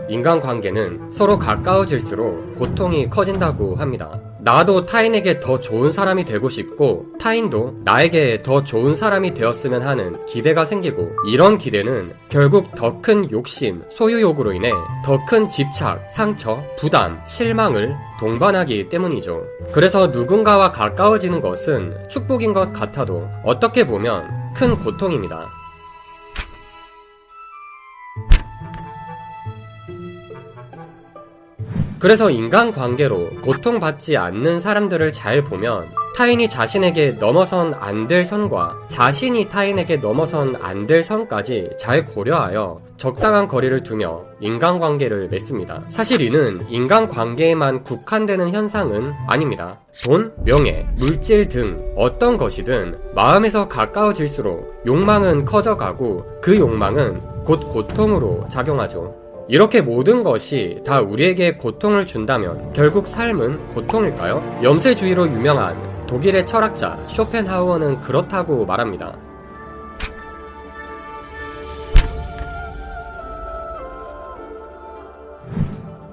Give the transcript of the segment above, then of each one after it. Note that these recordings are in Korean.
인간관계는 서로 가까워질수록 고통이 커진다고 합니다. 나도 타인에게 더 좋은 사람이 되고 싶고 타인도 나에게 더 좋은 사람이 되었으면 하는 기대가 생기고, 이런 기대는 결국 더 큰 욕심, 소유욕으로 인해 더 큰 집착, 상처, 부담, 실망을 동반하기 때문이죠. 그래서 누군가와 가까워지는 것은 축복인 것 같아도 어떻게 보면 큰 고통입니다. 그래서 인간관계로 고통받지 않는 사람들을 잘 보면 타인이 자신에게 넘어선 안 될 선과 자신이 타인에게 넘어선 안 될 선까지 잘 고려하여 적당한 거리를 두며 인간관계를 맺습니다. 사실 이는 인간관계에만 국한되는 현상은 아닙니다. 돈, 명예, 물질 등 어떤 것이든 마음에서 가까워질수록 욕망은 커져가고 그 욕망은 곧 고통으로 작용하죠. 이렇게 모든 것이 다 우리에게 고통을 준다면 결국 삶은 고통일까요? 염세주의로 유명한 독일의 철학자 쇼펜하우어는 그렇다고 말합니다.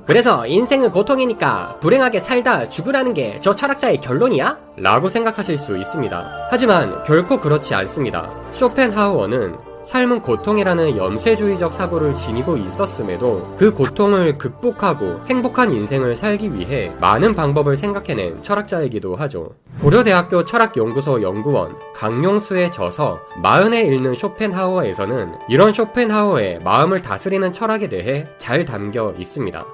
그래서 인생은 고통이니까 불행하게 살다 죽으라는 게 저 철학자의 결론이야? 라고 생각하실 수 있습니다. 하지만 결코 그렇지 않습니다. 쇼펜하우어는 삶은 고통이라는 염세주의적 사고를 지니고 있었음에도 그 고통을 극복하고 행복한 인생을 살기 위해 많은 방법을 생각해낸 철학자이기도 하죠. 고려대학교 철학연구소 연구원 강용수의 저서 마흔에 읽는 쇼펜하우어에서는 이런 쇼펜하우어의 마음을 다스리는 철학에 대해 잘 담겨 있습니다.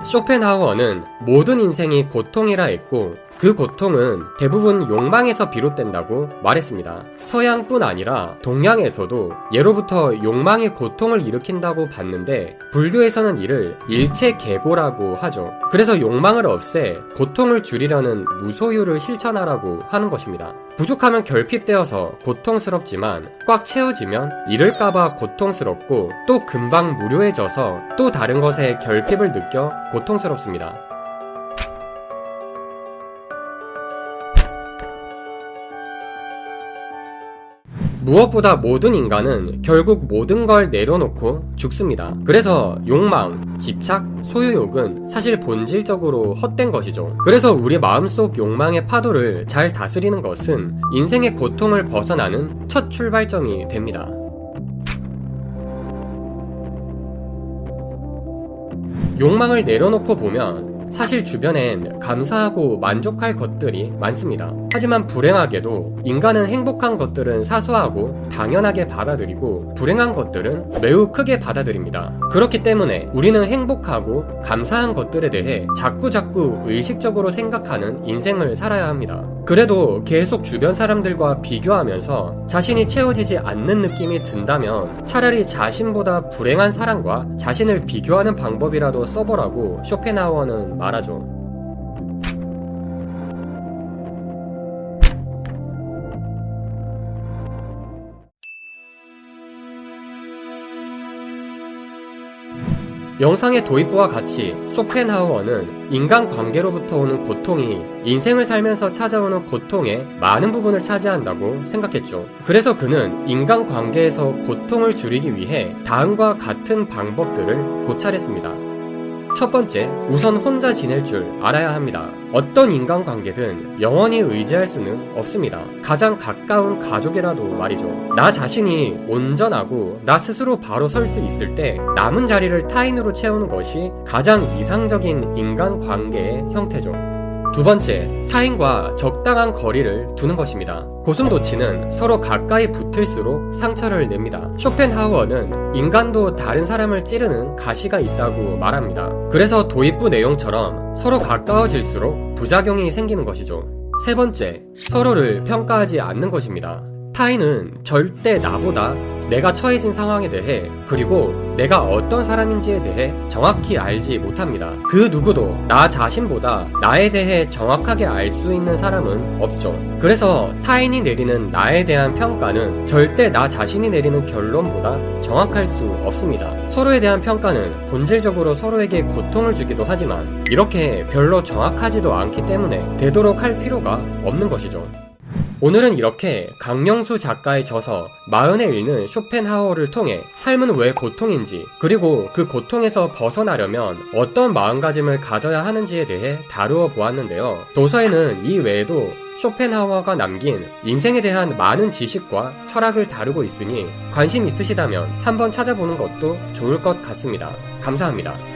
쇼펜하우어는 모든 인생이 고통이라 했고 그 고통은 대부분 욕망에서 비롯된다고 말했습니다. 서양뿐 아니라 동양에서도 예로부터 욕망이 고통을 일으킨다고 봤는데 불교에서는 이를 일체계고라고 하죠. 그래서 욕망을 없애 고통을 줄이려는 무소유를 실천하라고 하는 것입니다. 부족하면 결핍되어서 고통스럽지만 꽉 채워지면 잃을까봐 고통스럽고 또 금방 무료해져서 또 다른 것에 결핍을 느껴 고통스럽습니다. 무엇보다 모든 인간은 결국 모든 걸 내려놓고 죽습니다. 그래서 욕망, 집착, 소유욕은 사실 본질적으로 헛된 것이죠. 그래서 우리 마음속 욕망의 파도를 잘 다스리는 것은 인생의 고통을 벗어나는 첫 출발점이 됩니다. 욕망을 내려놓고 보면 사실 주변엔 감사하고 만족할 것들이 많습니다. 하지만 불행하게도 인간은 행복한 것들은 사소하고 당연하게 받아들이고 불행한 것들은 매우 크게 받아들입니다. 그렇기 때문에 우리는 행복하고 감사한 것들에 대해 자꾸자꾸 의식적으로 생각하는 인생을 살아야 합니다. 그래도 계속 주변 사람들과 비교하면서 자신이 채워지지 않는 느낌이 든다면 차라리 자신보다 불행한 사람과 자신을 비교하는 방법이라도 써보라고 쇼펜하우어는 말하죠. 영상의 도입부와 같이 쇼펜하우어는 인간관계로부터 오는 고통이 인생을 살면서 찾아오는 고통의 많은 부분을 차지한다고 생각했죠. 그래서 그는 인간관계에서 고통을 줄이기 위해 다음과 같은 방법들을 고찰했습니다. 첫 번째, 우선 혼자 지낼 줄 알아야 합니다. 어떤 인간관계든 영원히 의지할 수는 없습니다. 가장 가까운 가족이라도 말이죠. 나 자신이 온전하고 나 스스로 바로 설 수 있을 때 남은 자리를 타인으로 채우는 것이 가장 이상적인 인간관계의 형태죠. 두 번째, 타인과 적당한 거리를 두는 것입니다. 고슴도치는 서로 가까이 붙을수록 상처를 냅니다. 쇼펜하우어는 인간도 다른 사람을 찌르는 가시가 있다고 말합니다. 그래서 도입부 내용처럼 서로 가까워질수록 부작용이 생기는 것이죠. 세 번째, 서로를 평가하지 않는 것입니다. 타인은 절대 나보다 내가 처해진 상황에 대해 그리고 내가 어떤 사람인지에 대해 정확히 알지 못합니다. 그 누구도 나 자신보다 나에 대해 정확하게 알 수 있는 사람은 없죠. 그래서 타인이 내리는 나에 대한 평가는 절대 나 자신이 내리는 결론보다 정확할 수 없습니다. 서로에 대한 평가는 본질적으로 서로에게 고통을 주기도 하지만 이렇게 별로 정확하지도 않기 때문에 되도록 할 필요가 없는 것이죠. 오늘은 이렇게 강영수 작가의 저서 마흔에 읽는 쇼펜하우어를 통해 삶은 왜 고통인지, 그리고 그 고통에서 벗어나려면 어떤 마음가짐을 가져야 하는지에 대해 다루어 보았는데요. 도서에는 이 외에도 쇼펜하우어가 남긴 인생에 대한 많은 지식과 철학을 다루고 있으니 관심 있으시다면 한번 찾아보는 것도 좋을 것 같습니다. 감사합니다.